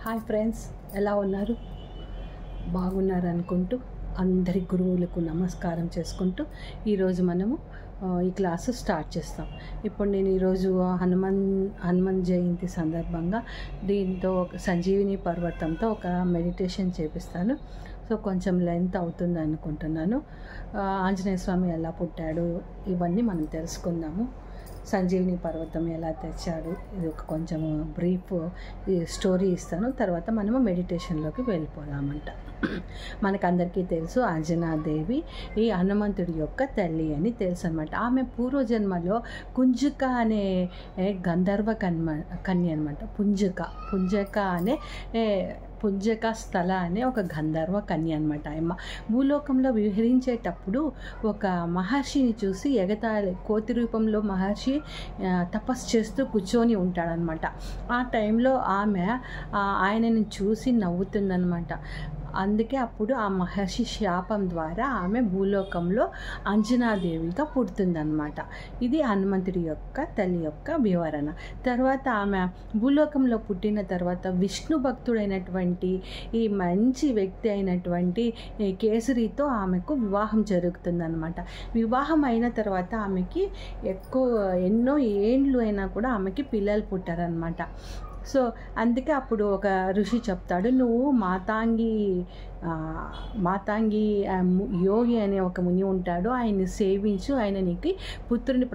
Hi friends, ఎలా ఉన్నారు? బాగున్నారు అనుకుంటూ అందరి గురువులకు నమస్కారం చేసుకుంటూ ఈరోజు మనము ఈ క్లాసు స్టార్ట్ చేస్తాం. ఇప్పుడు నేను ఈరోజు హనుమాన్ జయంతి సందర్భంగా దీంతో సంజీవిని పర్వతంతో ఒక మెడిటేషన్ చేపిస్తాను. సో కొంచెం లెంత్ అవుతుంది అనుకుంటున్నాను. ఆంజనేయ స్వామి ఎలా పుట్టాడు ఇవన్నీ మనం తెలుసుకుందాము. సంజీవిని పర్వతం ఎలా తెచ్చాడు, ఇది ఒక కొంచెం బ్రీఫ్ స్టోరీ ఇస్తాను. తర్వాత మనము మెడిటేషన్లోకి వెళ్ళిపోదామంట. మనకందరికీ తెలుసు అంజనాదేవి ఈ హనుమంతుడి యొక్క తల్లి అని తెలుసు అనమాట. ఆమె పూర్వజన్మలో కుంజుక అనే గంధర్వ కన్య అనమాట. పుంజక అనే పుంజక స్థల అనే ఒక గంధర్వ కన్య అనమాట. ఆయమ్మ భూలోకంలో విహరించేటప్పుడు ఒక మహర్షిని చూసి ఎగతాళి కోతి రూపంలో మహర్షి తపస్సు చేస్తూ కూర్చొని ఉంటాడనమాట. ఆ టైంలో ఆమె ఆయనని చూసి నవ్వుతుందనమాట. అందుకే అప్పుడు ఆ మహర్షి శాపం ద్వారా ఆమె భూలోకంలో అంజనాదేవిగా పుడుతుందన్నమాట. ఇది హనుమంతుడి యొక్క తల్లి యొక్క వివరణ. తర్వాత ఆమె భూలోకంలో పుట్టిన తర్వాత విష్ణు భక్తుడైనటువంటి ఈ మంచి వ్యక్తి అయినటువంటి కేసరితో ఆమెకు వివాహం జరుగుతుందన్నమాట. వివాహం అయిన తర్వాత ఆమెకి ఎన్నో ఏండ్లు అయినా కూడా ఆమెకి పిల్లలు పుట్టారనమాట. సో అందుకే అప్పుడు ఒక ఋషి చెప్తాడు, నువ్వు మాతాంగి యోగి అనే ఒక ముని ఉంటాడు, ఆయన్ని సేవించు, ఆయన నీకు పుత్రుని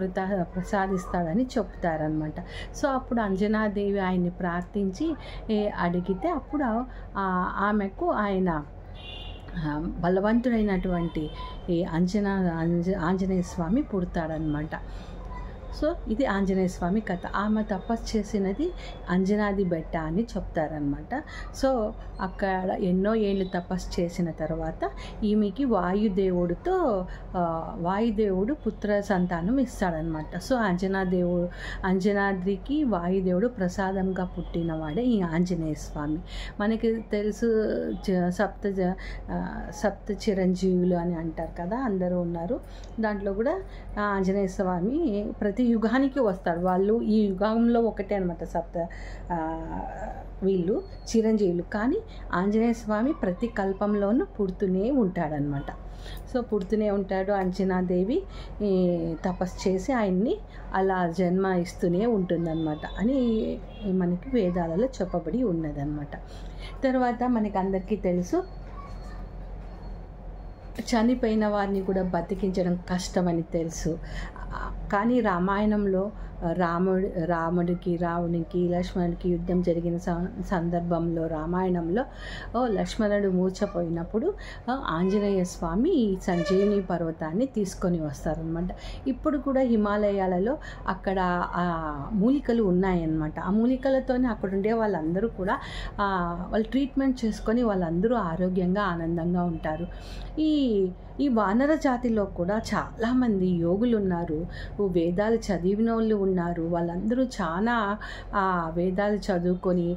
ప్రసాదిస్తాడని చెప్తారనమాట. సో అప్పుడు అంజనాదేవి ఆయన్ని ప్రార్థించి అడిగితే అప్పుడు ఆమెకు ఆయన బలవంతుడైనటువంటి ఈ ఆంజనేయ స్వామి పుడతాడనమాట. సో ఇది ఆంజనేయ స్వామి కథ. ఆమె తపస్సు చేసినది అంజనాది బెట్ట అని చెప్తారనమాట. సో అక్కడ ఎన్నో ఏళ్ళు తపస్సు చేసిన తర్వాత ఈమెకి వాయుదేవుడు పుత్ర సంతానం ఇస్తాడనమాట. సో అంజనాద్రికి వాయుదేవుడు ప్రసాదంగా పుట్టినవాడే ఈ ఆంజనేయ స్వామి. మనకి తెలుసు సప్త చిరంజీవులు అని అంటారు కదా, అందరూ ఉన్నారు. దాంట్లో కూడా ఆంజనేయ స్వామి ప్రతి యుగానికి వస్తాడు. వాళ్ళు ఈ యుగంలో ఒకటే అనమాట వీళ్ళు చిరంజీవులు. కానీ ఆంజనేయ స్వామి ప్రతి కల్పంలోనూ పుడుతూనే ఉంటాడనమాట. సో పుడుతూనే ఉంటాడు. అంజనాదేవి తపస్సు చేసి ఆయన్ని అలా జన్మ ఇస్తూనే ఉంటుందన్నమాట అని మనకి వేదాలలో చెప్పబడి ఉన్నదన్నమాట. తర్వాత మనకి అందరికీ తెలుసు చనిపోయిన వారిని కూడా బతికించడం కష్టమని తెలుసు. కానీ రామాయణంలో రాముడికి లక్ష్మణుడికి యుద్ధం జరిగిన సందర్భంలో రామాయణంలో లక్ష్మణుడు మూర్ఛపోయినప్పుడు ఆంజనేయ స్వామి ఈ సంజీవిని పర్వతాన్ని తీసుకొని వస్తారనమాట. ఇప్పుడు కూడా హిమాలయాలలో అక్కడ మూలికలు ఉన్నాయన్నమాట. ఆ మూలికలతోనే అక్కడ ఉండే వాళ్ళందరూ కూడా వాళ్ళు ట్రీట్మెంట్ చేసుకొని వాళ్ళందరూ ఆరోగ్యంగా ఆనందంగా ఉంటారు. ఈ వానర జాతిలో కూడా చాలామంది యోగులు ఉన్నారు, వేదాలు చదివిన వాళ్ళు ఉన్నారు. వాళ్ళందరూ చాలా వేదాలు చదువుకొని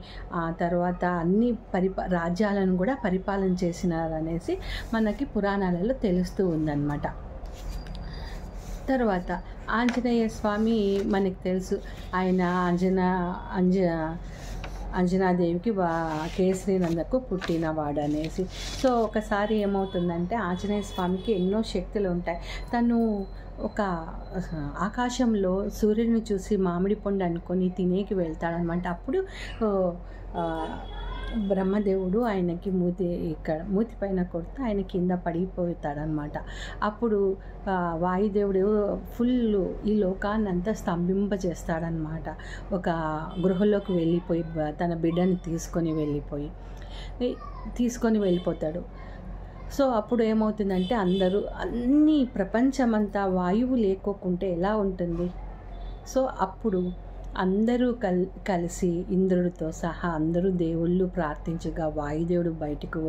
ఆ తర్వాత అన్ని రాజ్యాలను కూడా పరిపాలన చేసినారనేసి మనకి పురాణాలలో తెలుస్తూ ఉందన్నమాట. తర్వాత ఆంజనేయ స్వామి మనకి తెలుసు, ఆయన అంజనాదేవికి కేసరినందకు పుట్టినవాడు అనేసి. సో ఒకసారి ఏమవుతుందంటే ఆంజనేయ స్వామికి ఎన్నో శక్తులు ఉంటాయి. తను ఒక ఆకాశంలో సూర్యుడిని చూసి మామిడి పండు అనుకొని తినేకి వెళ్తాడనమాట. అప్పుడు బ్రహ్మదేవుడు ఆయనకి మూతి పైన కొడితే ఆయన కింద పడిపోతాడనమాట. అప్పుడు వాయుదేవుడు ఫుల్ ఈ లోకాన్నంతా స్తంభింపజేస్తాడనమాట. ఒక గృహలోకి వెళ్ళిపోయి తన బిడ్డని తీసుకొని వెళ్ళిపోతాడు. సో అప్పుడు ఏమవుతుందంటే అన్ని ప్రపంచమంతా వాయువు లేకోకుంటే ఎలా ఉంటుంది? సో అప్పుడు అందరూ కలిసి ఇంద్రుడితో సహా అందరూ దేవుళ్ళు ప్రార్థించగా వాయుదేవుడు బయటకు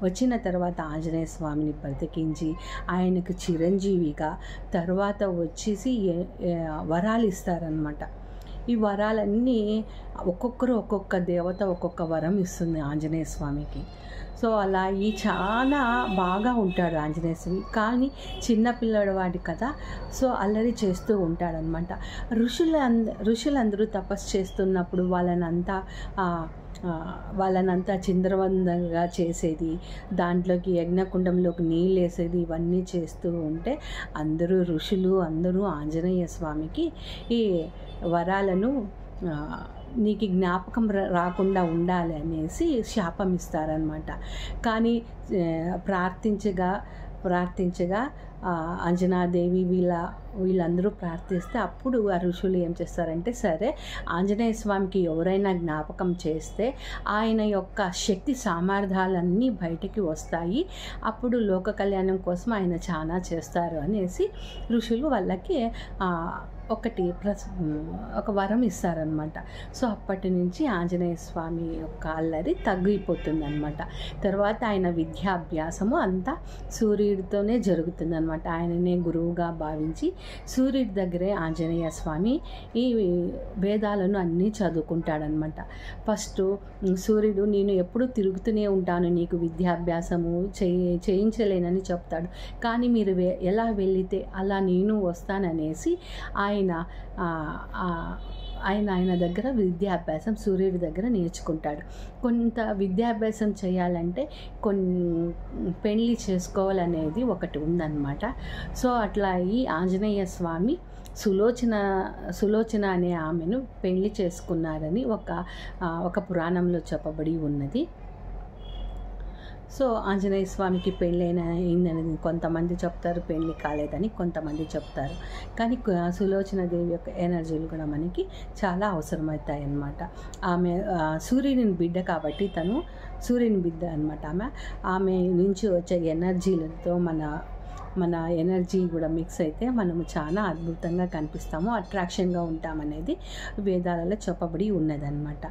వచ్చిన తర్వాత ఆంజనేయ స్వామిని బ్రతికించి ఆయనకు చిరంజీవిగా తర్వాత వచ్చేసి వరాలు ఇస్తారనమాట. ఈ వరాలన్నీ ఒక్కొక్కరు ఒక్కొక్క దేవత ఒక్కొక్క వరం ఇస్తుంది ఆంజనేయ స్వామికి. సో అలా చాలా బాగా ఉంటాడు ఆంజనేయ స్వామి. కానీ చిన్నపిల్లవాడి కదా, సో అల్లరి చేస్తూ ఉంటాడనమాట. ఋషులందరూ తపస్సు చేస్తున్నప్పుడు వాళ్ళనంతా చిందరవందరగా చేసేది, దాంట్లోకి యజ్ఞకుండంలోకి నీళ్ళు వేసేది, ఇవన్నీ చేస్తూ ఉంటే ఋషులు అందరూ ఆంజనేయ స్వామికి ఈ వరాలను నీకు జ్ఞాపకం రాకుండా ఉండాలి అనేసి శాపం ఇస్తారనమాట. కానీ ప్రార్థించగా అంజనాదేవి వీళ్ళందరూ ప్రార్థిస్తే అప్పుడు ఆ ఋషులు ఏం చేస్తారంటే, సరే ఆంజనేయ స్వామికి ఎవరైనా జ్ఞాపకం చేస్తే ఆయన యొక్క శక్తి సామర్థ్యాలన్నీ బయటికి వస్తాయి, అప్పుడు లోక కళ్యాణం కోసం ఆయన చాలా చేస్తారు అనేసి ఋషులు వాళ్ళకి ఒక వరం ఇస్తారనమాట. సో అప్పటి నుంచి ఆంజనేయ స్వామి యొక్క అల్లరి తగ్గిపోతుందన్నమాట. తర్వాత ఆయన విద్యాభ్యాసము అంతా సూర్యుడితోనే జరుగుతుందన్నమాట. ఆయననే గురువుగా భావించి సూర్యుడి దగ్గరే ఆంజనేయ స్వామి ఈ వేదాలను అన్నీ చదువుకుంటాడనమాట. ఫస్ట్ సూర్యుడు, నేను ఎప్పుడూ తిరుగుతూనే ఉంటాను, నీకు విద్యాభ్యాసము చేయించలేనని చెప్తాడు. కానీ మీరు ఎలా వెళితే అలా నేను వస్తాననేసి ఆయన దగ్గర విద్యాభ్యాసం సూర్యుడి దగ్గర నేర్చుకుంటాడు. కొంత విద్యాభ్యాసం చేయాలంటే పెళ్ళి చేసుకోవాలనేది ఒకటి ఉందన్నమాట. సో అట్లా ఈ ఆంజనేయ స్వామి సులోచన అనే ఆమెను పెళ్లి చేసుకున్నారని ఒక పురాణంలో చెప్పబడి ఉన్నది. సో ఆంజనేయ స్వామికి అయిందని కొంతమంది చెప్తారు, పెళ్ళి కాలేదని కొంతమంది చెప్తారు. కానీ సులోచనాదేవి యొక్క ఎనర్జీలు కూడా మనకి చాలా అవసరమవుతాయి అన్నమాట. ఆమె సూర్యుని బిడ్డ కాబట్టి తను సూర్యుని బిడ్డ అనమాట. ఆమె నుంచి వచ్చే ఎనర్జీలతో మన ఎనర్జీ కూడా మిక్స్ అయితే మనము చాలా అద్భుతంగా కనిపిస్తాము, అట్రాక్షన్గా ఉంటామనేది వేదాలలో చెప్పబడి ఉన్నదన్నమాట.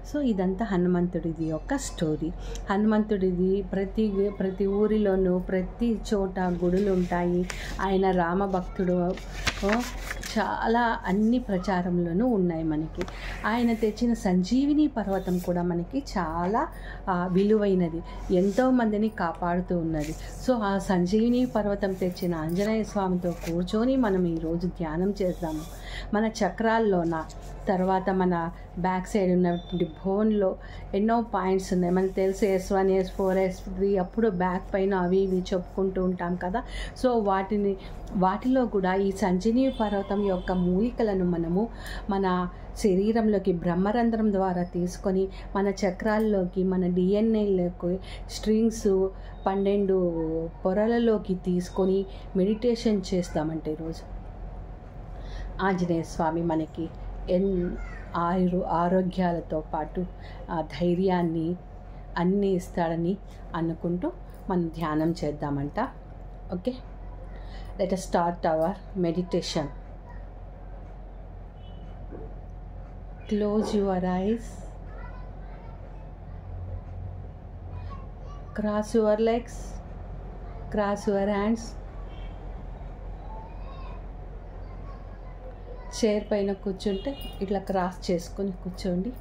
సో ఇదంతా హనుమంతుడిది యొక్క స్టోరీ. హనుమంతుడిది ప్రతి ఊరిలోనూ ప్రతి చోట గుడులు ఉంటాయి. ఆయన రామభక్తుడు, చాలా అన్ని ప్రచారంలోనూ ఉన్నాయి మనకి. ఆయన తెచ్చిన సంజీవిని పర్వతం కూడా మనకి చాలా విలువైనది, ఎంతోమందిని కాపాడుతూ ఉన్నది. సో ఆ సంజీవిని పర్వతం తెచ్చిన ఆంజనేయ స్వామితో కూర్చొని మనం ఈరోజు ధ్యానం చేద్దాము. మన చక్రాల్లోన, తర్వాత మన బ్యాక్ సైడ్ ఉన్నటువంటి బోన్లో ఎన్నో పాయింట్స్ ఉన్నాయి. మనకు తెలిసి S1, S4, S3 అప్పుడు బ్యాక్ పైన అవి ఇవి చెప్పుకుంటూ ఉంటాం కదా. సో వాటిలో కూడా ఈ సంజీవిని పర్వతం యొక్క మూలికలను మనము మన శరీరంలోకి బ్రహ్మరంధ్రం ద్వారా తీసుకొని మన చక్రాల్లోకి, మన DNAలోకి, స్ట్రింగ్స్ 12 పొరలలోకి తీసుకొని మెడిటేషన్ చేస్తామంటే ఈరోజు ఆంజనేయ స్వామి మనకి ఆరోగ్యాలతో పాటు ధైర్యాన్ని అన్నీ ఇస్తాడని అనుకుంటూ మనం ధ్యానం చేద్దామంట. Okay, let us start our meditation. Close your eyes, cross your legs, cross your hands. Chair పైన కూర్చుంటే ఇట్లా క్రాస్ చేసుకొని కూర్చోండి.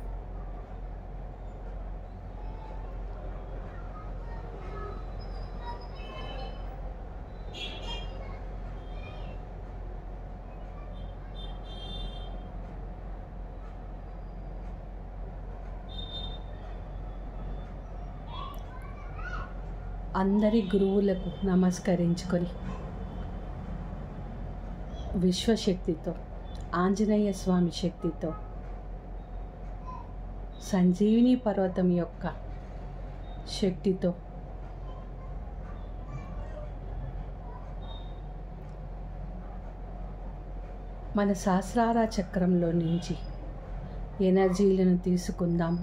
అందరి గురువులకు నమస్కరించుకొని విశ్వశక్తితో, ఆంజనేయ స్వామి శక్తితో, సంజీవిని పర్వతం యొక్క శక్తితో మన సహస్రార చక్రంలో నుంచి ఎనర్జీలను తీసుకుందాం.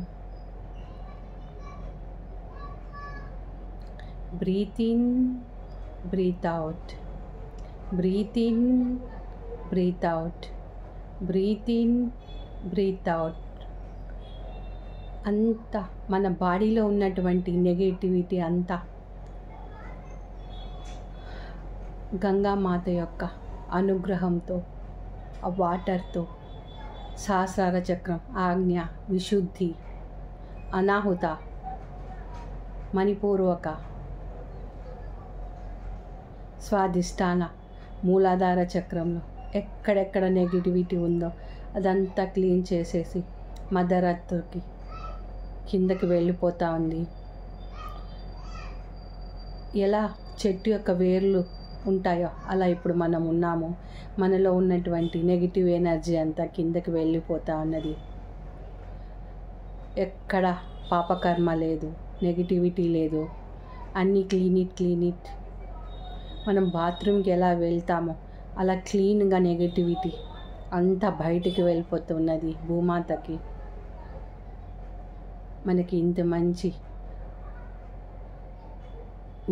Breathe in, breathe out. Breathe in, breathe out. Breathe in, breathe out. అంతా మన బాడీలో ఉన్నటువంటి నెగటివిటీ అంతా గంగామాత యొక్క అనుగ్రహంతో, ఆ వాటర్తో సహస్రార చక్రం ఆజ్ఞ, విశుద్ధి, అనాహుత, మణిపూర్వక, స్వాధిష్టాన, మూలాధార చక్రంలో ఎక్కడెక్కడ నెగిటివిటీ ఉందో అదంతా క్లీన్ చేసేసి మదర్ ఎర్త్కి కిందకి వెళ్ళిపోతూ ఉంది. ఎలా చెట్టు యొక్క వేర్లు ఉంటాయో అలా ఇప్పుడు మనం ఉన్నాము. మనలో ఉన్నటువంటి నెగిటివ్ ఎనర్జీ అంతా కిందకి వెళ్ళిపోతూ ఉన్నది. ఎక్కడ పాపకర్మ లేదు, నెగిటివిటీ లేదు, అన్నీ క్లీన్ ఇట్. మనం బాత్రూమ్కి ఎలా వెళ్తామో అలా క్లీన్గా నెగిటివిటీ అంతా బయటికి వెళ్ళిపోతున్నది. భూమాతకి మనకి ఇంత మంచి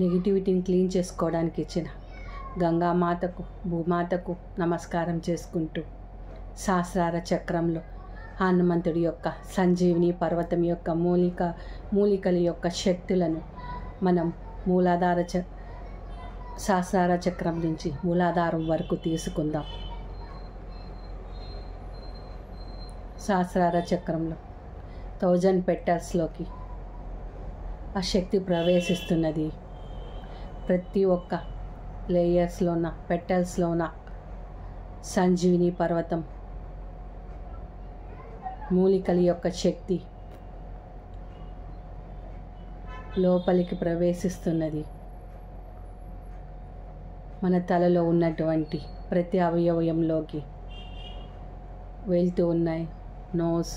నెగిటివిటీని క్లీన్ చేసుకోవడానికి ఇచ్చిన గంగామాతకు, భూమాతకు నమస్కారం చేసుకుంటూ సహస్రార చక్రంలో హనుమంతుడి యొక్క సంజీవిని పర్వతం యొక్క మూలికల యొక్క శక్తులను మనం సహస్రార చక్రం నుంచి మూలాధారం వరకు తీసుకుందాం. సహస్రార చక్రంలో 1000 పెటల్స్లోకి ఆ శక్తి ప్రవేశిస్తున్నది. ప్రతి ఒక్క లేయర్స్లోన, పెటల్స్లోన సంజీవిని పర్వతం మూలికల యొక్క శక్తి లోపలికి ప్రవేశిస్తున్నది. మన తలలో ఉన్నటువంటి ప్రతి అవయవంలోకి వెళ్తూ ఉన్నాయి. Nose,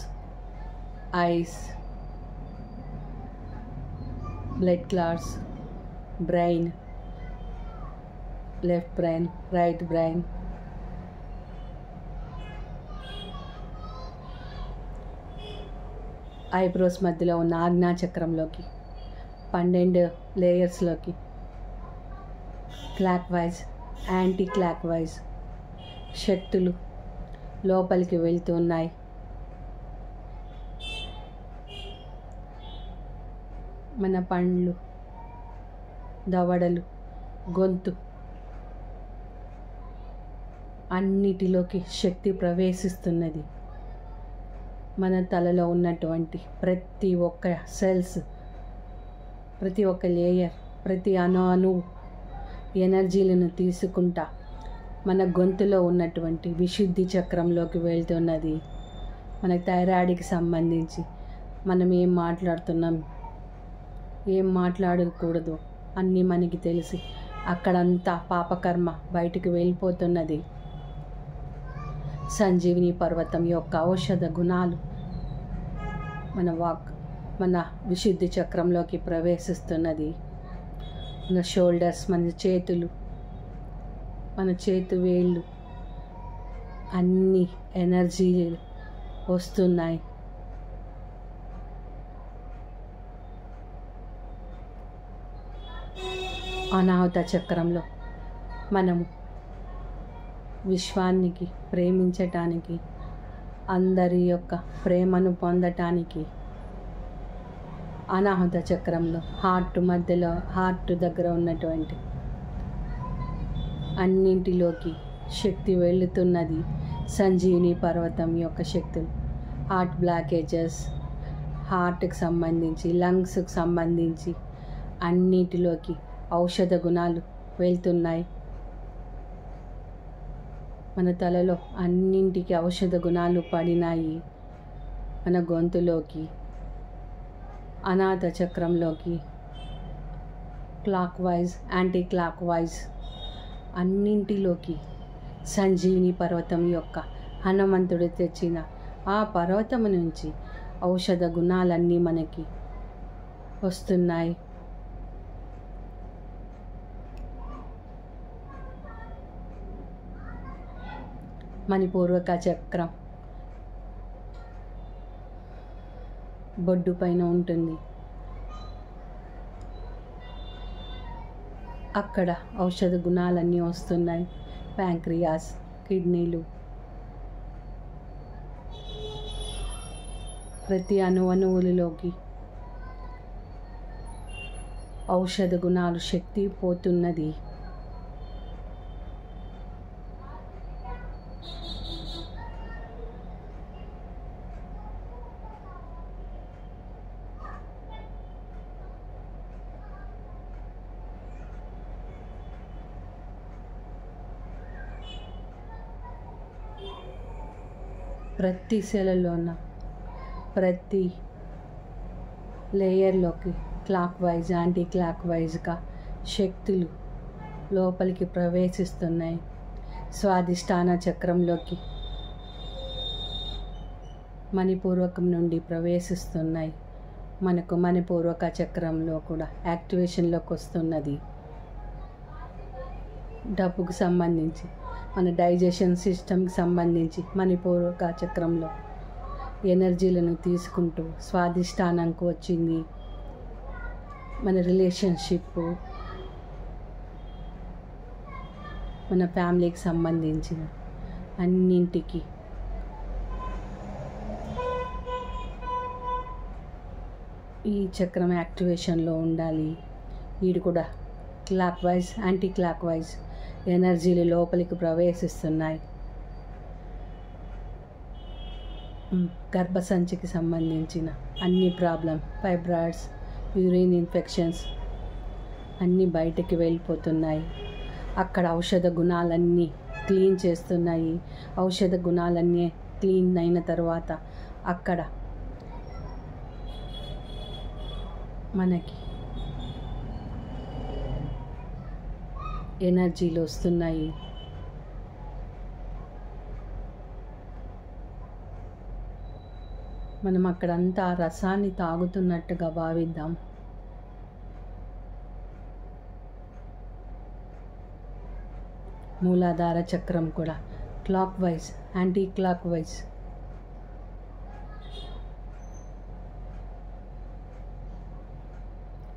eyes, blood clots, brain, left brain, right brain, eyebrows మధ్యలో ఉన్న ఆజ్ఞాచక్రంలోకి 12 లేయర్స్లోకి clockwise, anticlockwise శక్తులు లోపలికి వెళ్తూ ఉన్నాయి. మన పండ్లు, దవడలు, గొంతు అన్నిటిలోకి శక్తి ప్రవేశిస్తున్నది. మన తలలో ఉన్నటువంటి ప్రతి ఒక్క సెల్స్, ప్రతి ఒక్క లేయర్, ప్రతి అణువు ఎనర్జీలను తీసుకుంటా మన గొంతులో ఉన్నటువంటి విశుద్ధి చక్రంలోకి వెళ్తున్నది. మన థైరాయిడ్కి సంబంధించి మనం ఏం మాట్లాడుతున్నాం, ఏం మాట్లాడకూడదు అన్నీ మనకి తెలిసి అక్కడంతా పాపకర్మ బయటికి వెళ్ళిపోతున్నది. సంజీవిని పర్వతం యొక్క ఔషధ గుణాలు మన విశుద్ధి చక్రంలోకి ప్రవేశిస్తున్నది. మన షోల్డర్స్, మన చేతులు, మన చేతు వేళ్ళు అన్ని ఎనర్జీ వస్తున్నాయి. అనాహత చక్రంలో మనము విశ్వానికి ప్రేమించటానికి, అందరి యొక్క ప్రేమను పొందటానికి అనాహత చక్రంలో హార్ట్ దగ్గర ఉన్నటువంటి అన్నింటిలోకి శక్తి వెళుతున్నది. సంజీవిని పర్వతం యొక్క శక్తులు హార్ట్ బ్లాకేజెస్, హార్ట్కి సంబంధించి, లంగ్స్కి సంబంధించి అన్నిటిలోకి ఔషధ గుణాలు వెళ్తున్నాయి. మన తలలో అన్నింటికి ఔషధ గుణాలు పడినాయి. మన గొంతులోకి, అనాహత చక్రంలోకి, clockwise, anticlockwise అన్నింటిలోకి సంజీవిని పర్వతం యొక్క హనుమంతుడు తెచ్చిన ఆ పర్వతము నుంచి ఔషధ గుణాలన్నీ మనకి వస్తున్నాయి. మణిపూర్వక చక్రం బొడ్డు పైన ఉంటుంది. అక్కడ ఔషధ గుణాలన్నీ వస్తున్నాయి. ప్యాంక్రియాస్, కిడ్నీలు, ప్రతి అణువులోకి ఔషధ గుణాలు శక్తి పోతున్నది. ప్రతి సెల్లో ఉన్న ప్రతి లేయర్లోకి క్లాక్ వైజ్ యాంటీ క్లాక్ వైజ్గా శక్తులు లోపలికి ప్రవేశిస్తున్నాయి. స్వాధిష్టాన చక్రంలోకి మణిపూర్వకం నుండి ప్రవేశిస్తున్నాయి. మనకు మణిపూర్వక చక్రంలో కూడా యాక్టివేషన్లోకి వస్తున్నది. డబ్బుకు సంబంధించి మన డైజెషన్ సిస్టమ్కి సంబంధించి మణిపూర్వక చక్రంలో ఎనర్జీలను తీసుకుంటూ స్వాధిష్టానంకు వచ్చింది. మన రిలేషన్షిప్, మన ఫ్యామిలీకి సంబంధించిన అన్నింటికి ఈ చక్రం యాక్టివేషన్లో ఉండాలి. వీడు కూడా clockwise anticlockwise ఎనర్జీలు లోపలికి ప్రవేశిస్తున్నాయి. గర్భసంచికి సంబంధించిన అన్ని ప్రాబ్లం, ఫైబ్రాయిడ్స్, యూరిన్ ఇన్ఫెక్షన్స్ అన్నీ బయటికి వెళ్ళిపోతున్నాయి. అక్కడ ఔషధ గుణాలన్నీ క్లీన్ చేస్తున్నాయి. ఔషధ గుణాలన్నీ క్లీన్ అయిన తర్వాత అక్కడ మనకి ఎనర్జీలు వస్తున్నాయి. మనం అక్కడంతా రసాన్ని తాగుతున్నట్టుగా భావిద్దాం. మూలాధార చక్రం కూడా clockwise anti clock wise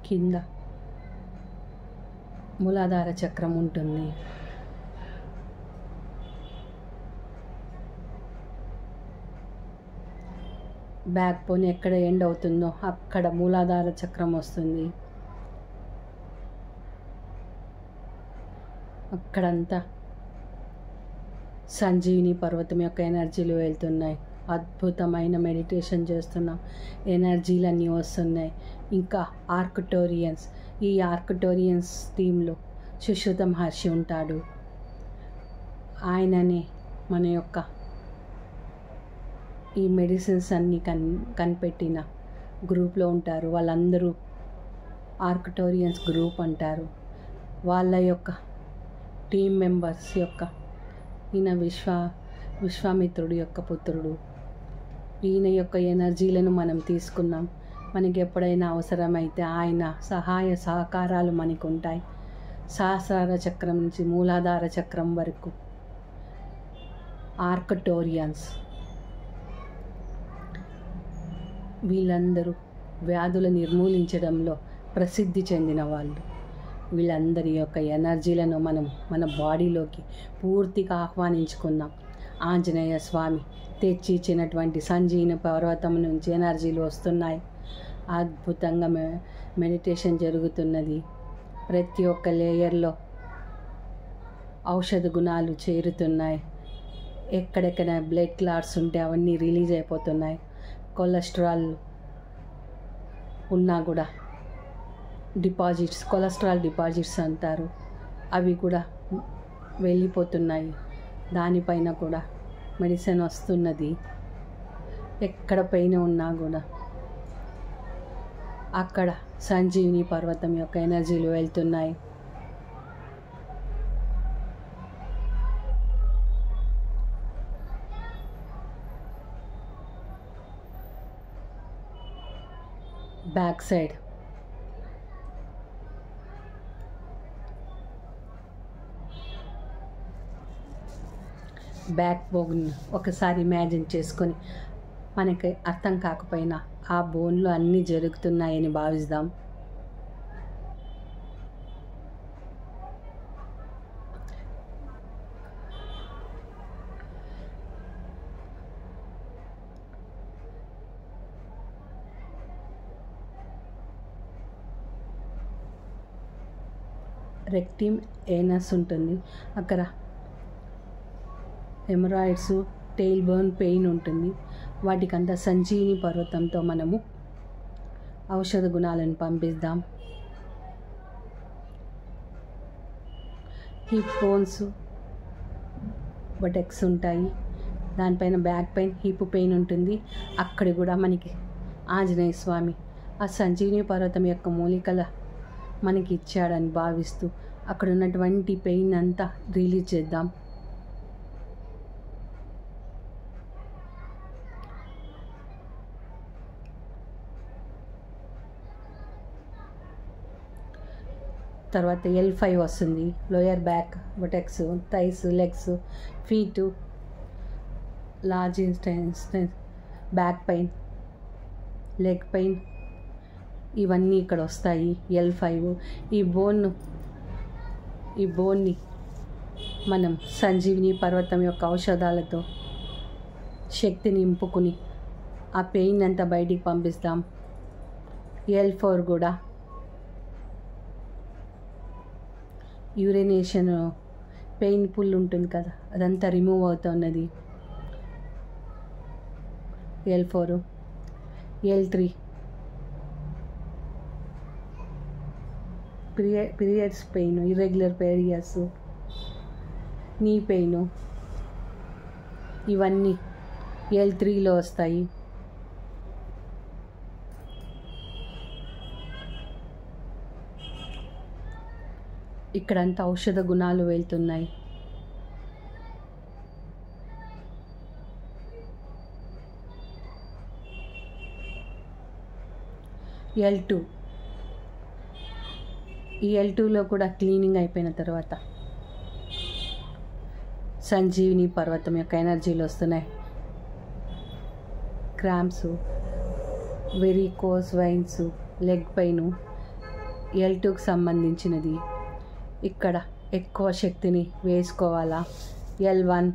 కింద మూలాధార చక్రం ఉంటుంది. బ్యాక్ బోన్ ఎక్కడ ఎండ్ అవుతుందో అక్కడ మూలాధార చక్రం వస్తుంది. అక్కడంతా సంజీవిని పర్వతం యొక్క ఎనర్జీలు వెళ్తున్నాయి. అద్భుతమైన మెడిటేషన్ చేస్తున్నాం. ఎనర్జీలన్నీ వస్తున్నాయి. ఇంకా ఆర్కిటోరియన్స్, ఈ ఆర్కిటోరియన్స్ టీంలో సుశ్రుత మహర్షి ఉంటాడు. ఆయననే మన యొక్క ఈ మెడిసిన్స్ అన్నీ కనిపెట్టిన గ్రూప్లో ఉంటారు. వాళ్ళందరూ ఆర్కిటోరియన్స్ గ్రూప్ అంటారు. వాళ్ళ యొక్క టీం మెంబర్స్ యొక్క ఈయన విశ్వామిత్రుడి యొక్క పుత్రుడు. ఈయన యొక్క ఎనర్జీలను మనం తీసుకున్నాం. మనకి ఎప్పుడైనా అవసరమైతే ఆయన సహాయ సహకారాలు మనకు ఉంటాయి. సహస్రార చక్రం నుంచి మూలాధార చక్రం వరకు ఆర్కిటోరియన్స్ వీళ్ళందరూ వ్యాధులు నిర్మూలించడంలో ప్రసిద్ధి చెందిన వాళ్ళు. వీళ్ళందరి యొక్క ఎనర్జీలను మనం మన బాడీలోకి పూర్తిగా ఆహ్వానించుకుందాం. ఆంజనేయ స్వామి తెచ్చి ఇచ్చినటువంటి సంజీవిని పర్వతం నుంచి ఎనర్జీలు వస్తున్నాయి. అద్భుతంగా మెడిటేషన్ జరుగుతున్నది. ప్రతి ఒక్క లేయర్లో ఔషధ గుణాలు చేరుతున్నాయి. ఎక్కడెక్కడ బ్లడ్ క్లాట్స్ ఉంటే అవన్నీ రిలీజ్ అయిపోతున్నాయి. కొలెస్ట్రాల్ ఉన్నా కూడా కొలెస్ట్రాల్ డిపాజిట్స్ అంటారు, అవి కూడా వెళ్ళిపోతున్నాయి. దానిపైన కూడా మెడిసిన్ వస్తున్నది. ఎక్కడ పెయిన్ ఉన్నా కూడా అక్కడ సంజీవిని పర్వతం యొక్క ఎనర్జీలు వెళ్తున్నాయి. బ్యాక్ సైడ్ బ్యాక్ బోన్ ఒకసారి ఇమాజిన్ చేసుకొని, మనకి అర్థం కాకపోయినా ఆ బోన్లో అన్నీ జరుగుతున్నాయని భావిస్తాం. రెక్టిమ్ ఏనస్ ఉంటుంది. అక్కడ హెమరాయిడ్స్, టెయిల్ బోన్ పెయిన్ ఉంటుంది. వాటికంతా సంజీవిని పర్వతంతో మనము ఔషధ గుణాలను పంపిద్దాం. హిప్ బోన్స్ బటెక్స్ ఉంటాయి. దానిపైన బ్యాక్ పెయిన్, హిప్ పెయిన్ ఉంటుంది. అక్కడ కూడా మనకి ఆంజనేయ స్వామి ఆ సంజీవిని పర్వతం యొక్క మూలికల మనకి ఇచ్చాడని భావిస్తూ అక్కడ ఉన్నటువంటి పెయిన్ అంతా రిలీజ్ చేద్దాం. తర్వాత L5 వస్తుంది. Lower back, buttocks, thighs, legs, feet, large intestine, back pain, leg pain, ఇవన్నీ ఇక్కడ వస్తాయి. L5 ఈ బోన్ని మనం సంజీవిని పర్వతం యొక్క ఔషధాలతో శక్తిని నింపుకుని ఆ పెయిన్ అంతా బయటికి పంపిస్తాం. L4 కూడా యూరినేషన్ పెయిన్ఫుల్ ఉంటుంది కదా, అదంతా రిమూవ్ అవుతున్నది. L4, L3 periods pain, irregular periods, knee pain, ఇవన్నీ L3లో వస్తాయి. ఇక్కడంతా ఔషధ గుణాలు వెళ్తున్నాయి. L2 ఈ L2లో కూడా క్లీనింగ్ అయిపోయిన తర్వాత సంజీవిని పర్వతం యొక్క ఎనర్జీలు వస్తున్నాయి. Cramps, varicose veins, leg pain L2కి సంబంధించినది. ఇక్కడ ఎక్కువ శక్తిని వేసుకోవాలా. L1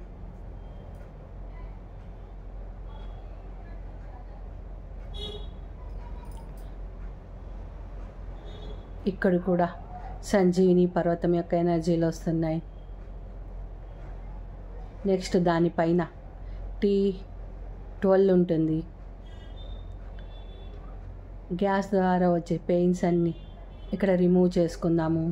ఇక్కడ కూడా సంజీవిని పర్వతం యొక్క ఎనర్జీలు వస్తున్నాయి. నెక్స్ట్ దానిపైన T12 ఉంటుంది. గ్యాస్ ద్వారా వచ్చే పెయిన్స్ అన్నీ ఇక్కడ రిమూవ్ చేసుకుందాము.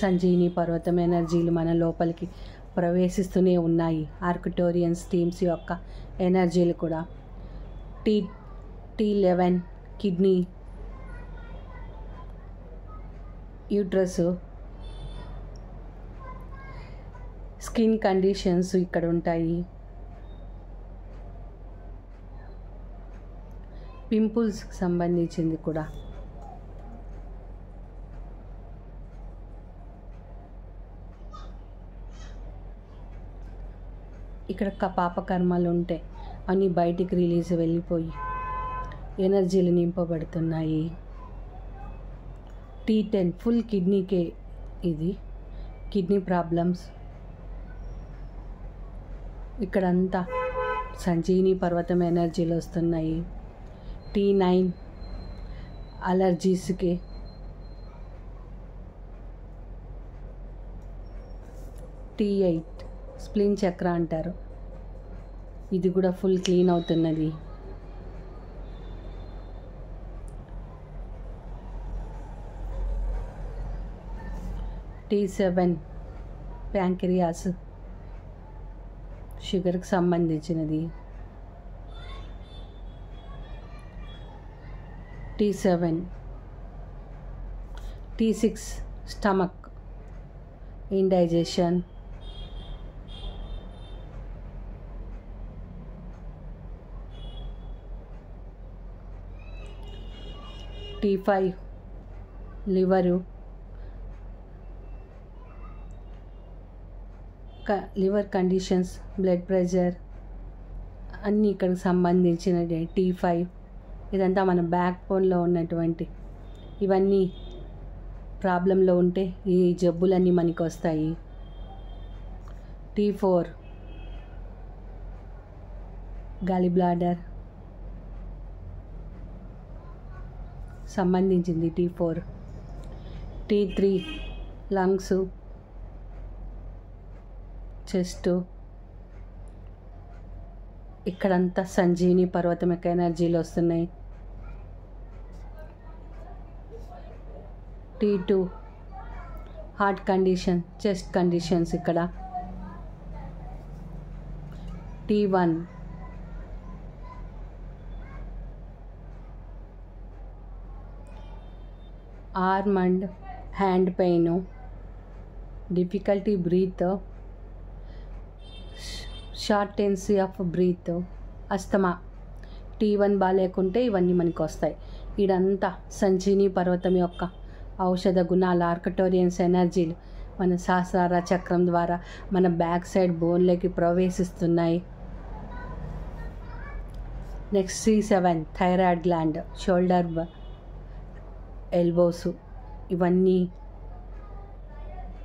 సంజీవిని పర్వతం ఎనర్జీలు మన లోపలికి ప్రవేశిస్తూనే ఉన్నాయి. ఆర్కిటోరియన్స్ టీమ్స్ యొక్క ఎనర్జీలు కూడా. T11 kidney, uterus, skin conditions ఇక్కడ ఉంటాయి. పింపుల్స్కి సంబంధించింది కూడా. ఇక్కడ పాపకర్మలు ఉంటాయి, అన్నీ బయటికి రిలీజ్ వెళ్ళిపోయి ఎనర్జీలు నింపబడుతున్నాయి. T10 ఫుల్ కిడ్నీకే, ఇది కిడ్నీ ప్రాబ్లమ్స్. ఇక్కడంతా సంజీవిని పర్వతం ఎనర్జీలు వస్తున్నాయి. T9 అలర్జీస్కి. T8 స్ప్లిన్ చక్ర అంటారు, ఇది కూడా ఫుల్ క్లీన్ అవుతున్నది. T7 ప్యాంక్రియాస్, షుగర్కి సంబంధించినది. T7 T6 stomach, indigestion. T5 liver, liver conditions, blood pressure అన్నీ ఇక్కడికి సంబంధించినది. T5 ఇదంతా మన బ్యాక్ బోన్లో ఉన్నటువంటి ఇవన్నీ ప్రాబ్లంలో ఉంటే ఈ జబ్బులన్నీ మనకి వస్తాయి. T4 గాలి బ్లాడర్ సంబంధించింది. T4 T3 lungs, chest. ఇక్కడంతా సంజీవిని పర్వతం యొక్క ఎనర్జీలు వస్తున్నాయి. T2 heart condition, chest conditions. ఇక్కడ T1. Arm and hand pain, difficulty breathe, shortness of breath, asthma. T1 బాగాలేకుంటే ఇవన్నీ మనకు వస్తాయి. ఇదంతా సంజీని పర్వతం యొక్క ఔషధ గుణాలు, ఆర్కిటోరియన్స్ ఎనర్జీలు మన సహస్రార చక్రం ద్వారా మన బ్యాక్ సైడ్ బోన్లోకి ప్రవేశిస్తున్నాయి. Next C7 thyroid gland, shoulder, elbows, ఇవన్నీ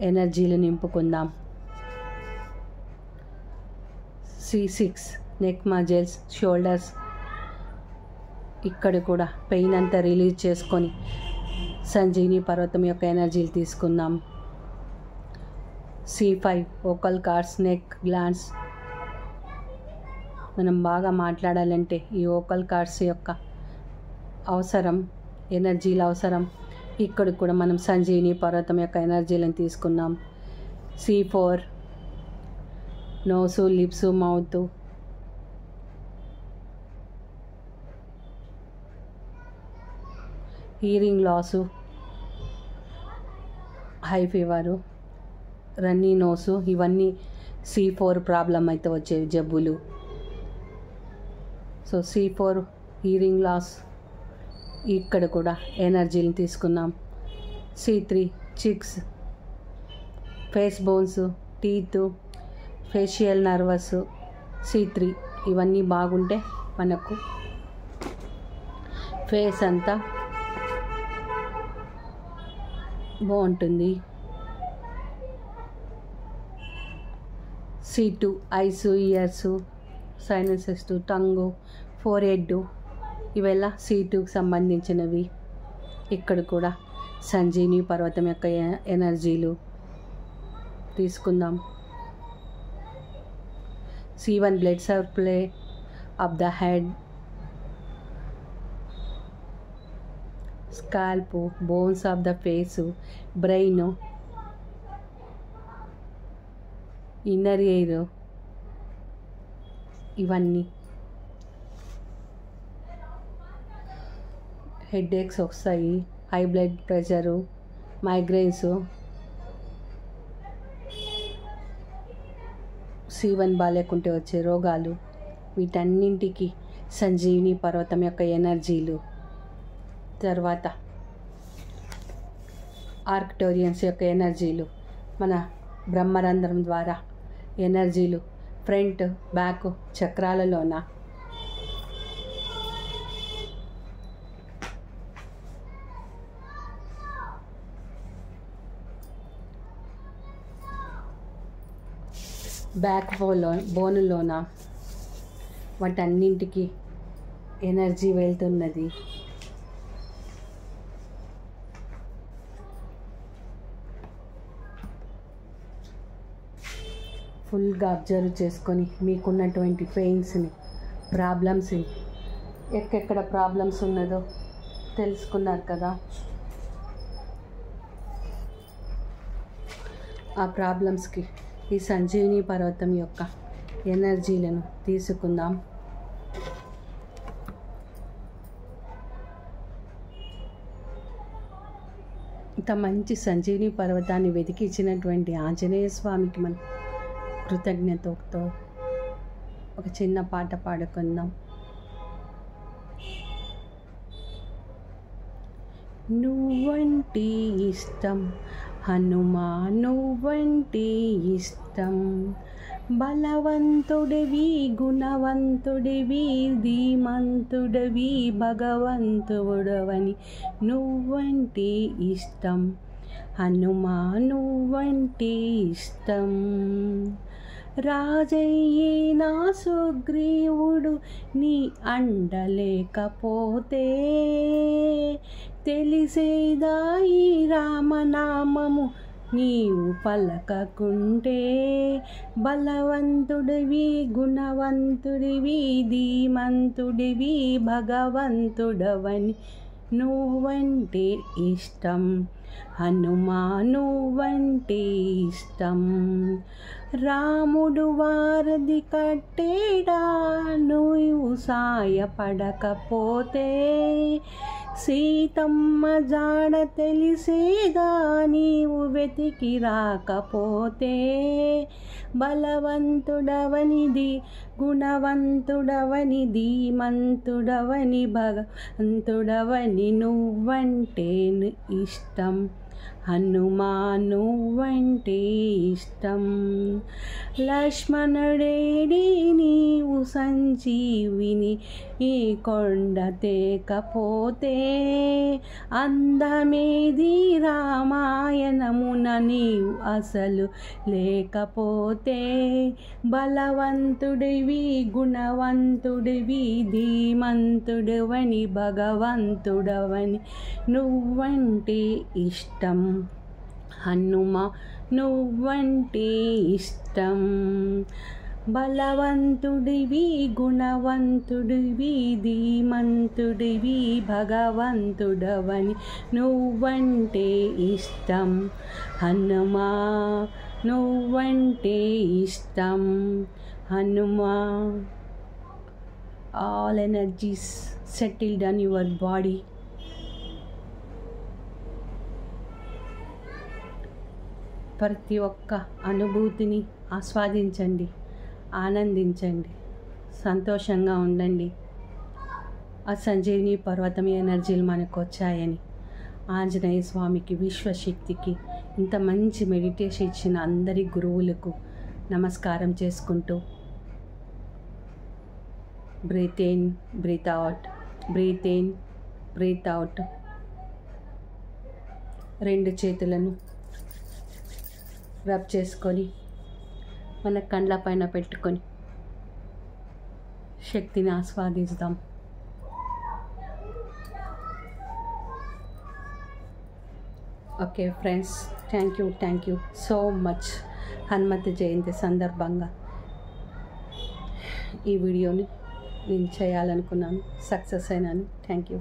ఎనర్జీలు నింపుకుందాం. C6 నెక్ మజిల్స్, షోల్డర్స్, ఇక్కడ కూడా పెయిన్ అంతా రిలీజ్ చేసుకొని సంజీని పర్వతం యొక్క ఎనర్జీలు తీసుకుందాం. C5 vocal cords, neck glands. మనం బాగా మాట్లాడాలంటే ఈ వోకల్ కార్డ్స్ యొక్క అవసరం, ఎనర్జీల అవసరం. ఇక్కడ కూడా మనం సంజీని పర్వతం యొక్క ఎనర్జీలను తీసుకున్నాం. C4 nose, lips, mouth. Hearing loss, high fever, runny nose, ఇవన్నీ C4 ప్రాబ్లం అయితే వచ్చే జబ్బులు. సో C4 హీరింగ్ లాస్, ఇక్కడ కూడా ఎనర్జీని తీసుకున్నాం. C3 chicks, face bones, teeth, facial nervous. C3 ఇవన్నీ బాగుంటే మనకు ఫేస్ అంతా బాగుంటుంది. C2 ఐస్, ఇయర్స్, సైనసెస్, టంగు, ఫోర్హెడ్, ఇవెల్లా C2కి సంబంధించినవి. ఇక్కడ కూడా సంజీని పర్వతం యొక్క ఎనర్జీలు తీసుకుందాం. C1 blood supply of the head, scalp, bones of the face, brain, inner air, ఇవన్నీ. హెడేక్స్ వస్తాయి, high blood pressure, migrants. C1 బాగాలేకుంటే వచ్చే రోగాలు, వీటన్నింటికి సంజీవిని పర్వతం యొక్క ఎనర్జీలు. తర్వాత ఆర్కిటోరియన్స్ యొక్క ఎనర్జీలు, మన బ్రహ్మరంధ్రం ద్వారా ఎనర్జీలు ఫ్రంట్, బ్యాక్ చక్రాలలోన. బ్యాక్ బోనులోన వాటన్నింటికి ఎనర్జీ వెళ్తున్నది. ఫుల్గా అబ్జర్వ్ చేసుకొని మీకున్నటువంటి పెయిన్స్ని, ప్రాబ్లమ్స్ని, ఎక్కడ ప్రాబ్లమ్స్ ఉన్నదో తెలుసుకున్నారు కదా. ఆ ప్రాబ్లమ్స్కి ఈ సంజీవిని పర్వతం యొక్క ఎనర్జీలను తీసుకుందాం. ఇంత మంచి సంజీవిని పర్వతాన్ని వెతికి ఇచ్చినటువంటి ఆంజనేయ స్వామికి మనం కృతజ్ఞతతో ఒక చిన్న పాట పాడుకుందాం. నువ్వంటి ఇష్టం హనుమా, నువ్వంటి ఇష్టం, బలవంతుడివి, గుణవంతుడివి, ధీమంతుడివి, భగవంతుడవని నువ్వంటి ఇష్టం హనుమా, నువ్వంటి ఇష్టం. రాజయ్యే నా సుగ్రీవుడు నీ అండలేకపోతే, తెలిసేదా ఈ రామనామము నీవు పలకకుంటే. బలవంతుడివి, గుణవంతుడివి, ధీమంతుడివి, భగవంతుడవని నువ్వంటే ఇష్టం హనుమానువంటే ఇష్టం. రాముడు వారధి కట్టేడా నువ్వు సాయపడకపోతే, సీతమ్మ జాడ తెలిసేదా నీవు వెతికి రాకపోతే. బలవంతుడవనిది గుణవంతుడవని ధీమంతుడవని భగవంతుడవని నువ్వంటే ఇష్టం. హనుమానువంటే ఇష్టం. లక్ష్మణుడేడి నీవు సంజీవిని ఈ కొండ తేకపోతే, అందమేది రామాయణమున నీవు అసలు లేకపోతే. బలవంతుడివి గుణవంతుడివి ధీమంతుడివని భగవంతుడవని నువ్వంటే ఇష్టం. హనుమా నువ్వంటే ఇష్టం. బలవంతుడివి గుణవంతుడివి ధీమంతుడివి భగవంతుడవని నువ్వంటే ఇష్టం. హనుమా నువ్వంటే ఇష్టం. Hanuma. All energies settled on your body. ప్రతి ఒక్క అనుభూతిని ఆస్వాదించండి, ఆనందించండి, సంతోషంగా ఉండండి. ఆ సంజీవిని పర్వతం ఎనర్జీలు మనకు వచ్చాయని ఆంజనేయ స్వామికి, విశ్వశక్తికి, ఇంత మంచి మెడిటేషన్ ఇచ్చిన అందరి గురువులకు నమస్కారం చేసుకుంటూ, breathe in breathe out, breathe in breathe out. రెండు చేతులను రబ్ చేసుకొని మన కండ్ల పైన పెట్టుకొని శక్తిని ఆస్వాదిస్తాం. Okay friends, thank you so much. Hanumath Jayanti సందర్భంగా ఈ వీడియోని నేను చేయాలనుకున్నాను, సక్సెస్ అయినాను. Thank you.